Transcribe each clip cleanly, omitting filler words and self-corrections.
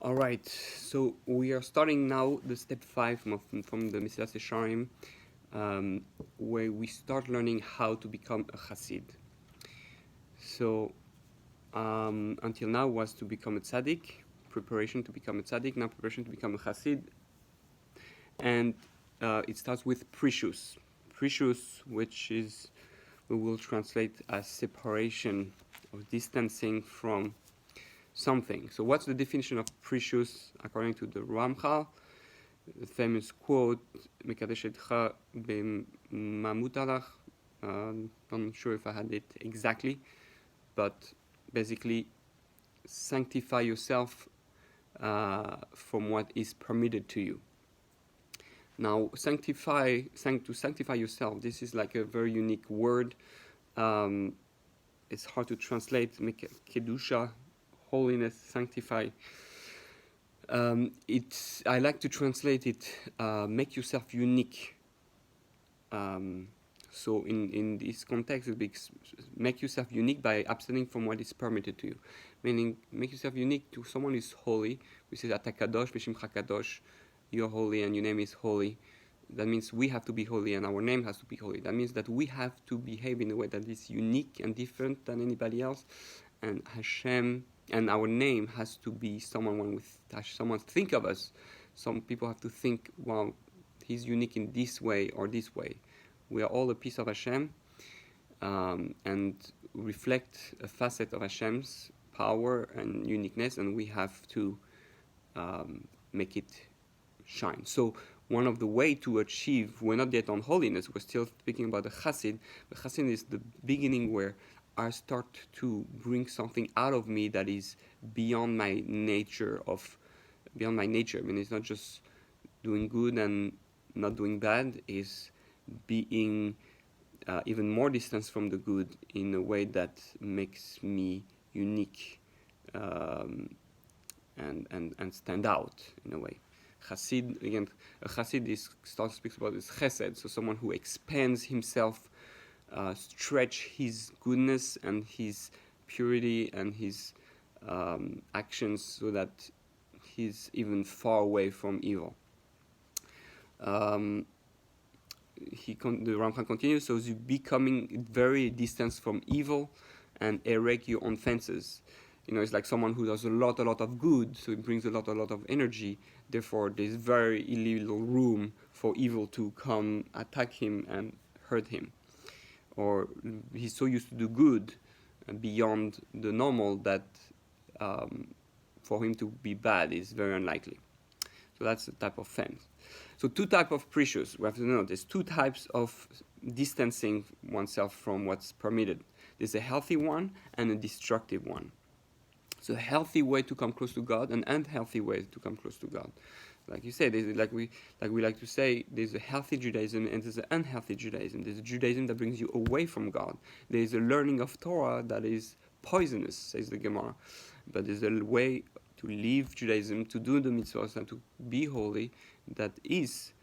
All right, so we are starting now the step 5 from the Messilas Yesharim, where we start learning how to become a Chassid. So until now was to become a tzaddik, preparation to become a tzaddik, now preparation to become a Chassid, and it starts with Prishus. Prishus, which is, we will translate as separation or distancing from something. So what's the definition of Prishus according to the Ramchal? The famous quote, "Mekadesh etcha b'mamutalach." Not sure if I had it exactly, but basically, sanctify yourself from what is permitted to you. Now, to sanctify yourself, this is like a very unique word. It's hard to translate. Kedusha, holiness, sanctify. I like to translate it, make yourself unique. So in this context, it makes make yourself unique by abstaining from what is permitted to you. Meaning, make yourself unique to someone who is holy. We say, Ata kadosh v'shimcha kadosh, you're holy and your name is holy. That means we have to be holy and our name has to be holy. That means that we have to behave in a way that is unique and different than anybody else. And Hashem and our name has to be someone think of us. Some people have to think, wow, he's unique in this way or this way. We are all a piece of Hashem, and reflect a facet of Hashem's power and uniqueness, and we have to make it shine. So one of the way to achieve, we're not yet on holiness, we're still speaking about the Chassid. The Chassid is the beginning where I start to bring something out of me that is beyond my nature. I mean, it's not just doing good and not doing bad, it's being even more distant from the good in a way that makes me unique, and stand out in a way. Chassid, again, a Chassid speaks about this chesed, so someone who expands himself, stretch his goodness and his purity and his actions so that he's even far away from evil. The Ramchal continues, so you becoming very distant from evil and erect your own fences. It's like someone who does a lot of good, so it brings a lot of energy. Therefore, there's very little room for evil to come attack him and hurt him. Or he's so used to do good beyond the normal that for him to be bad is very unlikely. So that's the type of fence. So two types of Prishus. We have to know there's two types of distancing oneself from what's permitted. There's a healthy one and a destructive one. So a healthy way to come close to God, and an unhealthy way to come close to God. Like you said, like we like to say, there's a healthy Judaism and there's an unhealthy Judaism. There's a Judaism that brings you away from God. There's a learning of Torah that is poisonous, says the Gemara. But there's a way to live Judaism, to do the mitzvahs, and to be holy, that is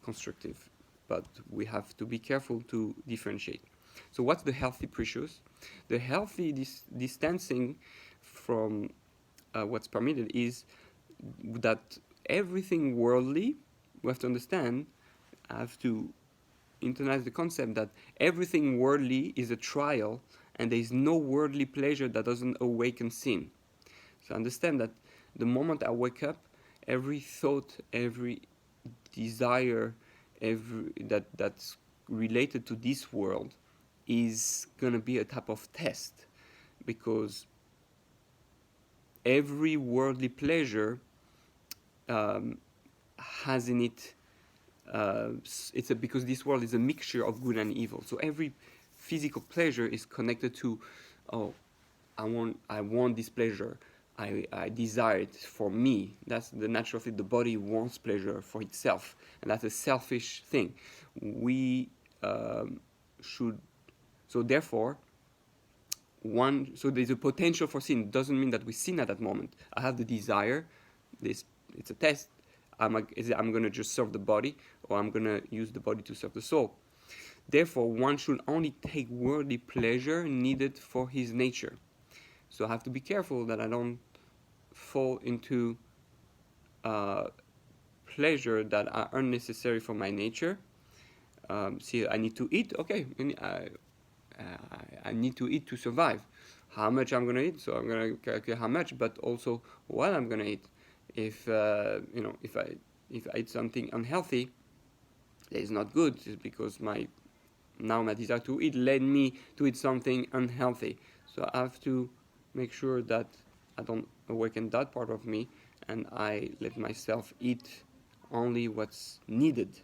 constructive. But we have to be careful to differentiate. So what's the healthy Prishus? The healthy distancing from what's permitted is that everything worldly, we have to understand, I have to internalize the concept that everything worldly is a trial, and there is no worldly pleasure that doesn't awaken sin. So understand that the moment I wake up, every thought, every desire, that's related to this world is going to be a type of test, because every worldly pleasure has in it, because this world is a mixture of good and evil. So every physical pleasure is connected to, I want this pleasure. I desire it for me. That's the natural thing. The body wants pleasure for itself, and that's a selfish thing. We should. So therefore, so there's a potential for sin. It doesn't mean that we sin at that moment. I have the desire. It's a test. I'm going to just serve the body, or I'm going to use the body to serve the soul. Therefore, one should only take worldly pleasure needed for his nature. So I have to be careful that I don't fall into pleasure that are unnecessary for my nature. See, I need to eat. Okay, I need to eat to survive. How much I'm gonna eat? So I'm gonna calculate how much, but also what I'm gonna eat. If if I eat something unhealthy, that is not good. It's because my desire to eat led me to eat something unhealthy. So I have to make sure that I don't awaken that part of me, and I let myself eat only what's needed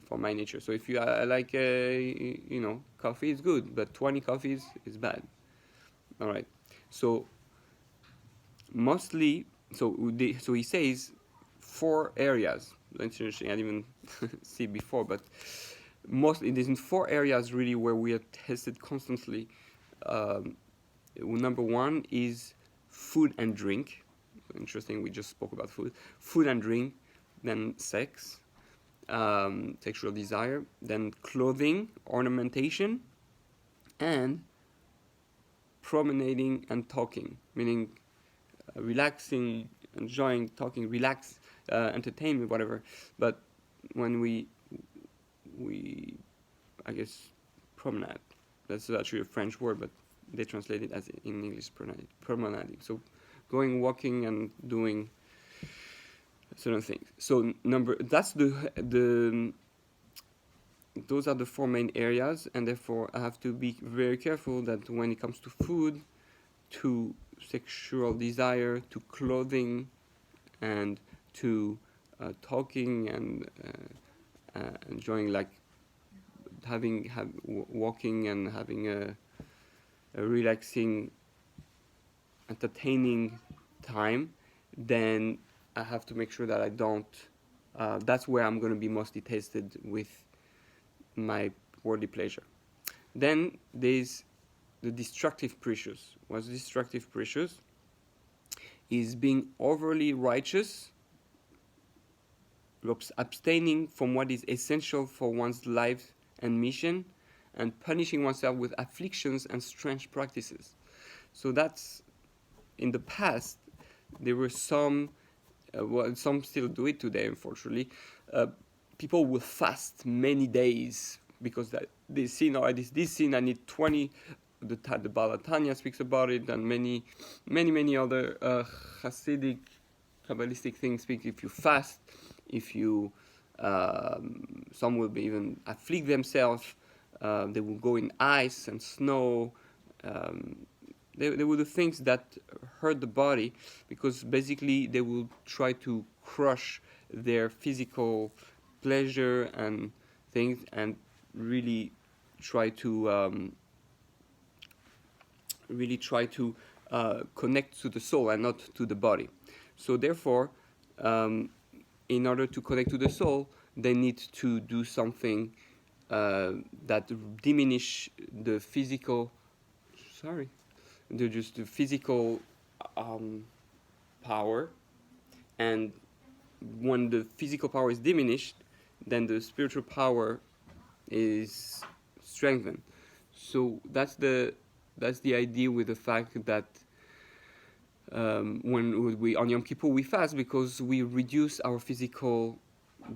for my nature. So if you like, coffee is good, but 20 coffees is bad. All right. So mostly, so he says 4 areas. That's interesting. I didn't even see before, but mostly it is in 4 areas really where we are tested constantly. Number one is food and drink. Interesting. We just spoke about food and drink. Then sex, sexual desire. Then clothing, ornamentation, and promenading and talking, meaning relaxing, enjoying, talking, relax, entertainment, whatever. But when we, I guess, promenade, that's actually a French word, but they translate it as in English, promenading. So going, walking, and doing certain things. So those are the 4 main areas, and therefore I have to be very careful that when it comes to food, to sexual desire, to clothing, and to talking and enjoying, like walking and having a relaxing, entertaining time, then I have to make sure that I don't. That's where I'm going to be mostly tested with my worldly pleasure. Then there's the destructive Prishus. What's destructive Prishus? Is being overly righteous, abstaining from what is essential for one's life and mission, and punishing oneself with afflictions and strange practices. So that's, in the past, there were some, some still do it today, unfortunately. People will fast many days because that this sin or this sin I need 20. The Balatanya speaks about it, and many other Hasidic, Kabbalistic things speak. If you fast, if you, some will be even afflict themselves. They will go in ice and snow. They will do things that hurt the body, because basically they will try to crush their physical pleasure and things, and really try to connect to the soul and not to the body. So therefore, in order to connect to the soul, they need to do something that diminish the physical. The physical power, and when the physical power is diminished, then the spiritual power is strengthened. So that's the idea with the fact that when we on Yom Kippur we fast, because we reduce our physical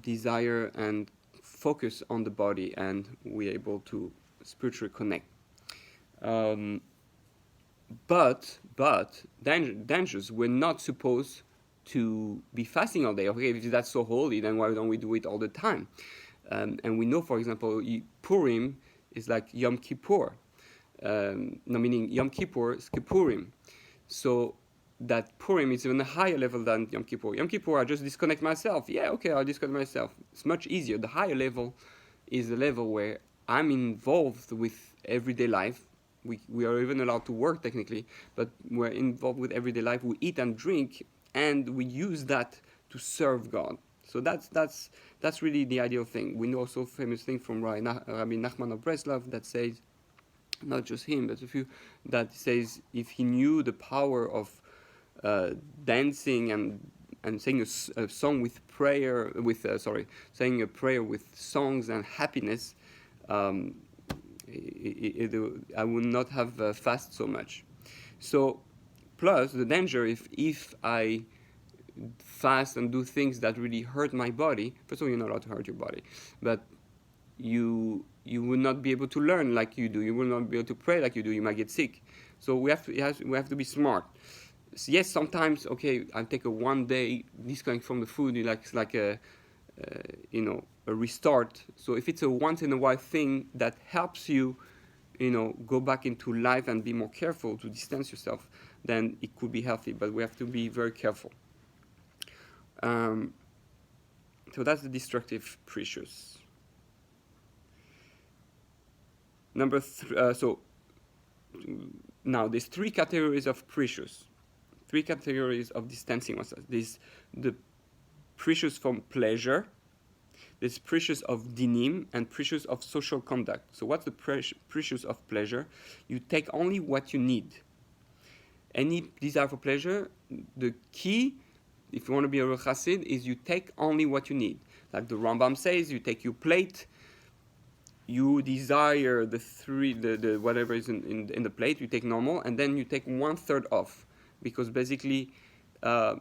desire and focus on the body, and we're able to spiritually connect. But dangerous. We're not supposed to be fasting all day. Okay, if that's so holy, then why don't we do it all the time? And we know, for example, Purim is like Yom Kippur. Meaning Yom Kippur is Kippurim. So that Purim is even a higher level than Yom Kippur. Yom Kippur, I just disconnect myself. Yeah, okay, I'll disconnect myself. It's much easier. The higher level is the level where I'm involved with everyday life. We are even allowed to work technically, but we're involved with everyday life. We eat and drink, and we use that to serve God. So that's really the ideal thing. We know also a famous thing from Rabbi Nachman of Breslov that says, not just him, but a few, that says if he knew the power of dancing and saying a song with prayer, saying a prayer with songs and happiness, I would not have fast so much. So plus the danger if I fast and do things that really hurt my body. First of all, you're not allowed to hurt your body, but you will not be able to learn like you do. You will not be able to pray like you do. You might get sick. So we have to be smart. So yes, sometimes I'll take a 1 day disconnect from the food. It's like a restart. So if it's a once in a while thing that helps you, go back into life and be more careful to distance yourself, then it could be healthy. But we have to be very careful. So that's the destructive Prishus. Number so now there's 3 categories of Prishus, 3 categories of distancing oneself. There's the Prishus from pleasure, there's Prishus of dinim, and Prishus of social conduct. So what's the Prishus of pleasure? You take only what you need. Any desire for pleasure, the key, if you want to be a real chassid, is you take only what you need. Like the Rambam says, you take your plate, you desire the whatever is in the plate, you take normal, and then you take 1/3 off, because basically the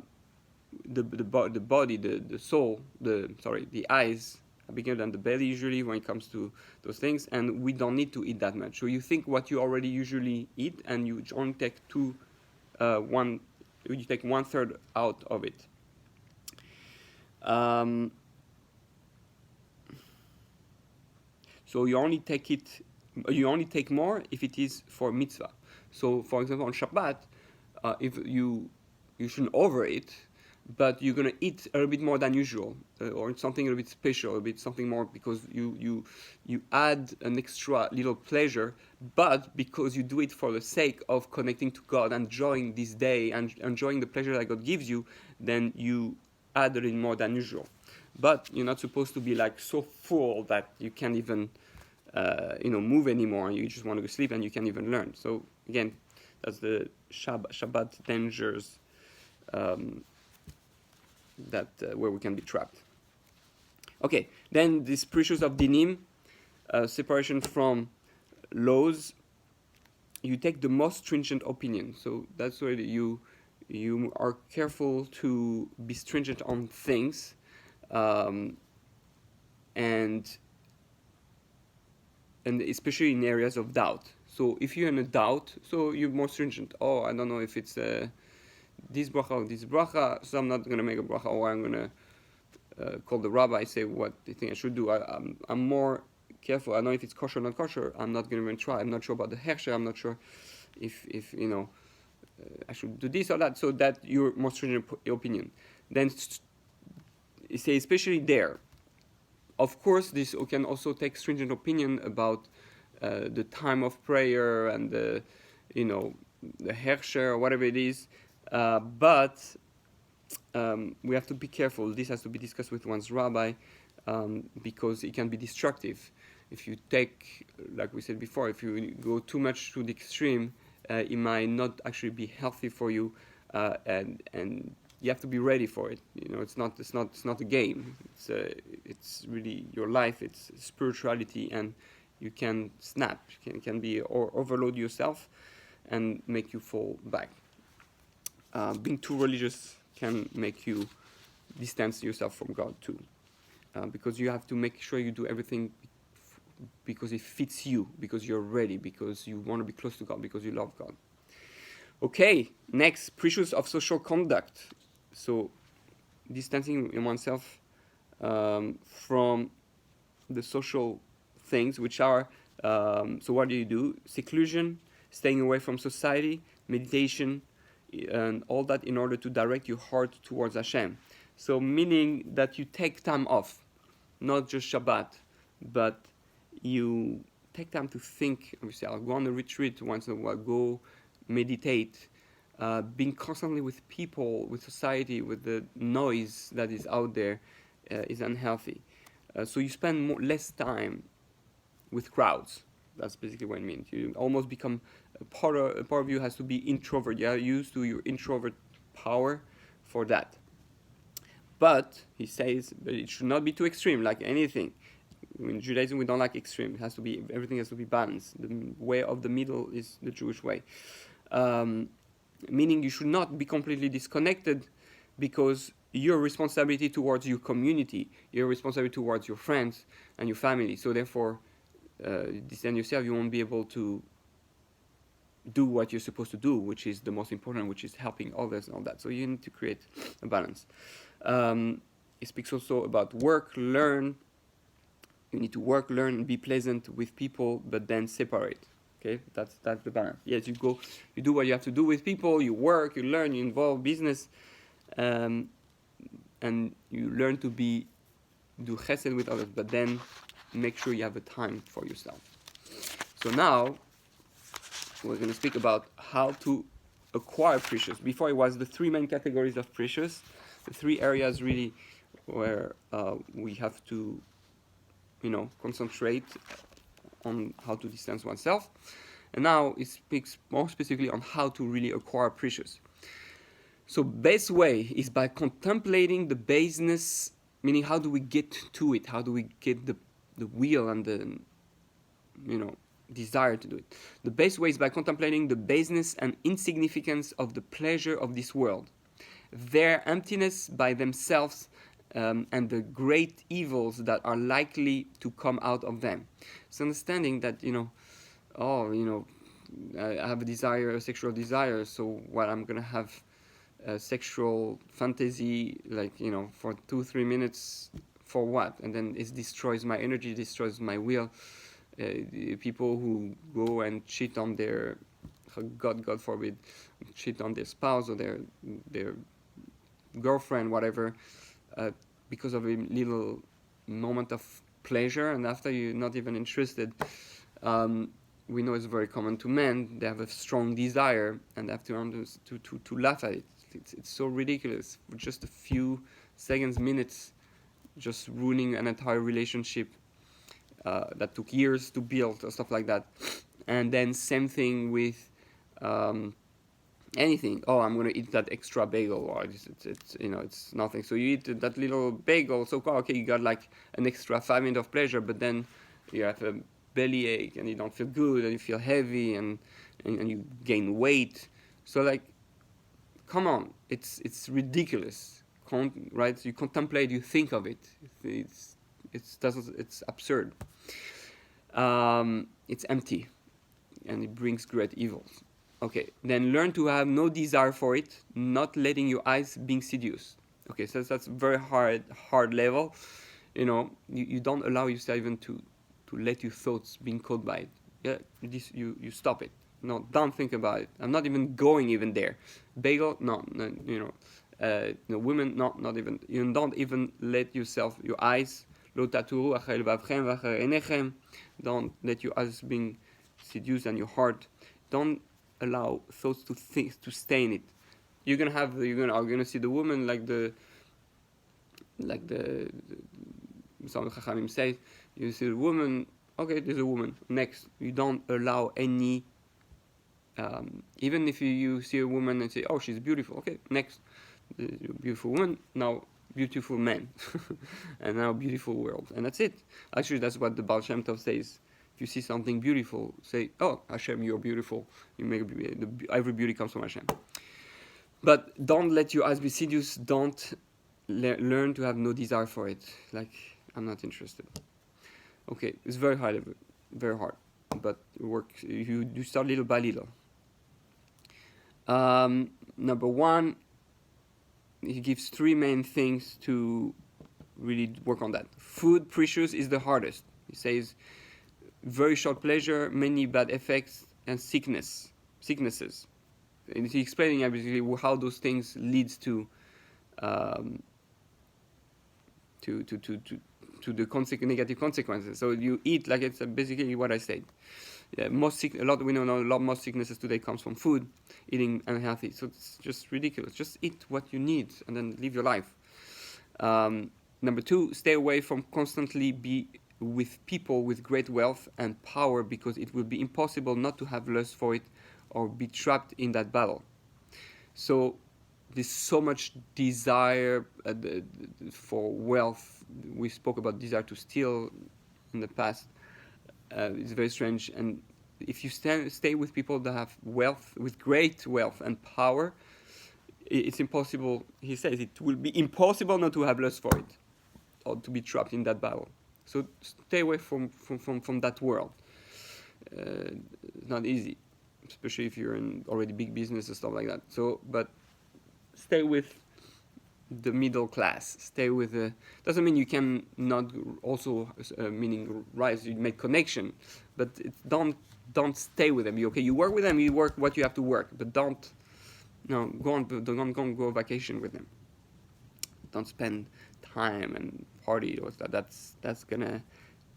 body, the soul, the eyes are bigger than the belly usually when it comes to those things, and we don't need to eat that much. So you think what you already usually eat, and you only take you take 1/3 out of it. So you only take more if it is for mitzvah. So for example, on Shabbat, if you shouldn't overeat, but you're gonna eat a little bit more than usual, or something a little bit special, something more, because you add an extra little pleasure, but because you do it for the sake of connecting to God, enjoying this day and enjoying the pleasure that God gives you, then you add a little more than usual. But you're not supposed to be like so full that you can't even move anymore, and you just want to go sleep and you can't even learn. So again, that's the Shabbat dangers where we can be trapped. Okay, then this Prishus of dinim, separation from laws. You take the most stringent opinion. So that's where you are careful to be stringent on things, and especially in areas of doubt. So if you're in a doubt, so you're more stringent. Oh, I don't know if it's this bracha or this bracha, so I'm not going to make a bracha, or I'm going to call the rabbi, say what they think I should do. I'm more careful. I know if it's kosher or not kosher. I'm not going to even try. I'm not sure about the hechsher. I'm not sure if I should do this or that. So that you're more stringent opinion. Then you say, especially there. Of course, this can also take stringent opinion about the time of prayer and the hechsher or whatever it is. But we have to be careful. This has to be discussed with one's rabbi, because it can be destructive. If you take, like we said before, if you go too much to the extreme, it might not actually be healthy for you, and you have to be ready for it. It's not a game. It's really your life. It's spirituality, and you can snap. You can be or overload yourself, and make you fall back. Being too religious can make you distance yourself from God too, because you have to make sure you do everything because it fits you, because you're ready, because you want to be close to God, because you love God. Okay, next, Prishus of social conduct. So distancing oneself from the social things, which are, so what do? Seclusion, staying away from society, meditation, and all that in order to direct your heart towards Hashem. So meaning that you take time off, not just Shabbat, but you take time to think. Obviously, I'll go on a retreat once in a while, go meditate. Being constantly with people, with society, with the noise that is out there is unhealthy. So you spend less time with crowds. That's basically what it means. You almost become a part of you has to be introvert. You are used to your introvert power for that. But he says that it should not be too extreme, like anything. In Judaism, we don't like extreme. Everything has to be balanced. The way of the middle is the Jewish way. meaning you should not be completely disconnected, because your responsibility towards your community, your responsibility towards your friends and your family. So therefore, distance yourself, you won't be able to do what you're supposed to do, which is the most important, which is helping others and all that. So you need to create a balance. It speaks also about work, learn. You need to work, learn, and be pleasant with people, but then separate. Okay, that's the balance. Yes, you do what you have to do with people. You work, you learn, you involve business, and you learn to do chesed with others, but then make sure you have a time for yourself. So now we're going to speak about how to acquire Prishus. Before, it was the three main categories of Prishus, the three areas really where we have to, concentrate on how to distance oneself. And now it speaks more specifically on how to really acquire Prishus. So best way is by contemplating the baseness, meaning how do we get to it? How do we get the will and the, desire to do it? The best way is by contemplating the baseness and insignificance of the pleasure of this world, their emptiness by themselves, and the great evils that are likely to come out of them. So understanding that, I have a sexual desire, so what I'm going to have a sexual fantasy, for 2-3 minutes, for what? And then it destroys my energy, destroys my will. People who go and cheat on their, God forbid, cheat on their spouse or their girlfriend, whatever, because of a little moment of pleasure, and after you're not even interested. We know it's very common to men. They have a strong desire, and they have to learn to laugh at it. It's so ridiculous. For just a few seconds, minutes, just ruining an entire relationship that took years to build, or stuff like that. And then same thing with anything. Oh, I'm going to eat that extra bagel, or it's nothing. So you eat that little bagel, so okay, you got like an extra 5 minutes of pleasure, but then you have a bellyache and you don't feel good and you feel heavy and you gain weight. So come on, it's ridiculous, right? You contemplate, you think of it. It's absurd. It's empty, and it brings great evils. Okay, then learn to have no desire for it, not letting your eyes being seduced. Okay, so that's very hard level. You don't allow yourself even to let your thoughts being caught by it. Yeah, you stop it. No, don't think about it. I'm not even going even there. Bagel, no, women, not even. You don't even let yourself, your eyes, don't let your eyes being seduced, and your heart. Don't allow thoughts to stay in it. You're gonna see the woman like the some Chachamim says. You see the woman, okay, there's a woman. Next, you don't allow any. Even if you see a woman and say, oh, she's beautiful, okay, next, beautiful woman, now beautiful man, and now beautiful world, and that's it. Actually, that's what the Baal Shem Tov says. If you see something beautiful, say, oh, Hashem, you're beautiful. Every beauty comes from Hashem. But don't let your eyes be seduced. Don't learn to have no desire for it. I'm not interested. Okay, it's very hard, but it works. You start little by little. Number one, he gives 3 main things to really work on that. Food, Prishus, is the hardest. He says, very short pleasure, many bad effects, and sicknesses. And he's explaining basically how those things leads to the negative consequences. So you eat like it's basically what I said. Yeah, we know a lot more sicknesses today comes from food, eating unhealthy. So it's just ridiculous. Just eat what you need and then live your life. Number 2, stay away from constantly be with people with great wealth and power, because it will be impossible not to have lust for it or be trapped in that battle. So there's so much desire for wealth. We spoke about desire to steal in the past. It's very strange, and if you stay with people that have wealth, with great wealth and power, it's impossible. He says it will be impossible not to have lust for it, or to be trapped in that battle. So stay away from that world. It's not easy, especially if you're in already big business and stuff like that. So, but stay with the middle class. Stay with the. Doesn't mean you can not also meaning rise. You make connection, but don't stay with them. You work with them. You work what you have to work, but don't go on go vacation with them. Don't spend time and party or that. That's gonna.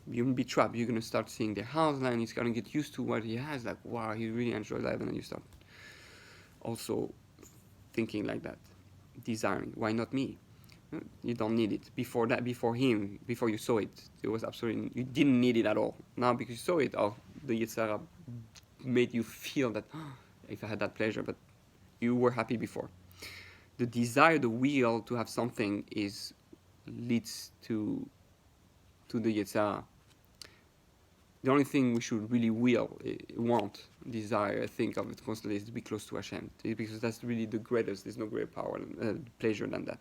You're gonna be trapped. You're gonna start seeing their house and he's gonna get used to what he has. Like, wow, he really enjoys life, and then you start also thinking like that, desiring. Why not me? You don't need it. Before that, before you saw it, it was absolutely, you didn't need it at all. Now because you saw it, the Yetzirah made you feel that if I had that pleasure, but you were happy before. The desire, the will to have something leads to the Yetzirah. The only thing we should really want, desire, think of it constantly is to be close to Hashem, because that's really the greatest. There's no greater power, pleasure than that.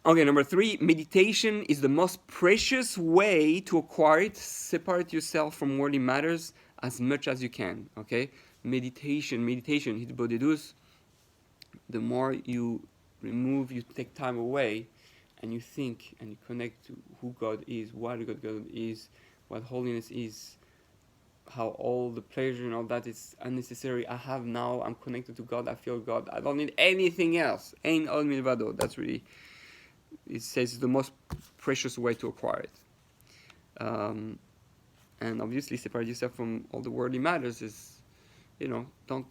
Okay, number 3, meditation is the most precious way to acquire it. Separate yourself from worldly matters as much as you can. Okay, meditation, hitbodedus. The more you take time away, and you think and you connect to who God is, what God is, what holiness is, how all the pleasure and all that is unnecessary. I have now, I'm connected to God, I feel God, I don't need anything else. Ein od milvado. That's really, it says, it's the most precious way to acquire it. And obviously separate yourself from all the worldly matters is, don't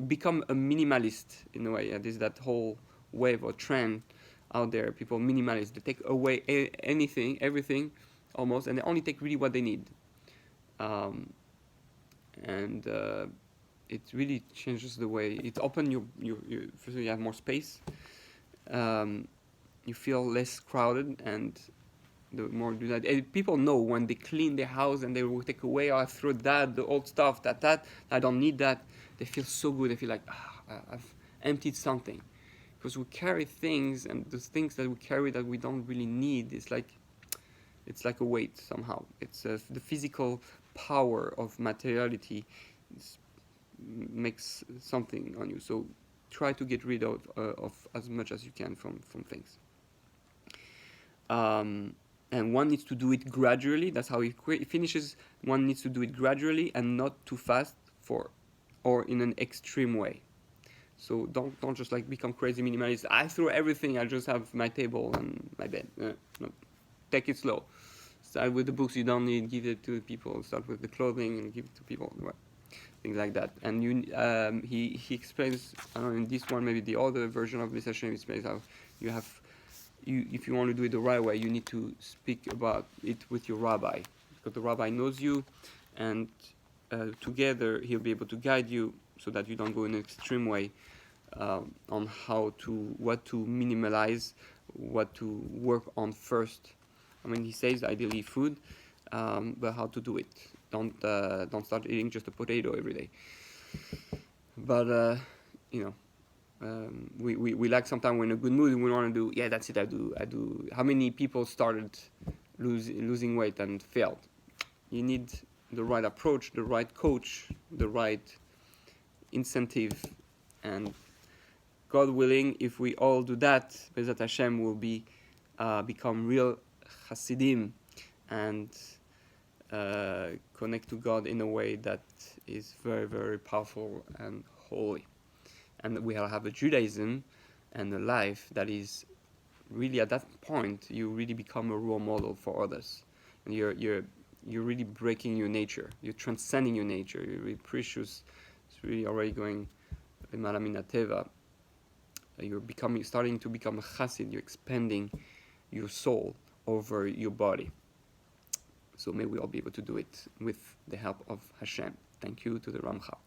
become a minimalist in a way. There's that whole wave or trend out there. People minimalize. They take away everything, almost, and they only take really what they need. It really changes the way it opens your first you have more space. You feel less crowded, and the more you do that, and people know when they clean their house and they will take away, I throw the old stuff, that I don't need that. They feel so good. They feel like I've emptied something, because we carry things, and the things that we carry that we don't really need, it's like a weight somehow. It's the physical power of materiality makes something on you. So try to get rid of as much as you can from things. And one needs to do it gradually. That's how it finishes. One needs to do it gradually and not too fast or in an extreme way. So don't just like become crazy minimalist. I throw everything. I just have my table and my bed. No. Take it slow. Start with the books you don't need. Give it to people. Start with the clothing and give it to people. Things like that. And he explains. I don't know, in this one, maybe the other version of this Yesharim explains how if you want to do it the right way, you need to speak about it with your rabbi, because the rabbi knows you, and together he'll be able to guide you so that you don't go in an extreme way on what to minimalize, what to work on first. I mean, he says ideally food, but how to do it. Don't start eating just a potato every day. But we like sometimes we're in a good mood and we want to do, that's it, I do. How many people started losing weight and failed? You need the right approach, the right coach, the right incentive, and God willing, if we all do that, Bezat Hashem will become real Hasidim and connect to God in a way that is very, very powerful and holy. And we'll have a Judaism and a life that is really, at that point, you really become a role model for others. And you're really breaking your nature. You're transcending your nature. You're really Prishus. It's really already going Malamin Teva. You're starting to become a chassid. You're expanding your soul over your body. So may we all be able to do it with the help of Hashem. Thank you to the Ramchal.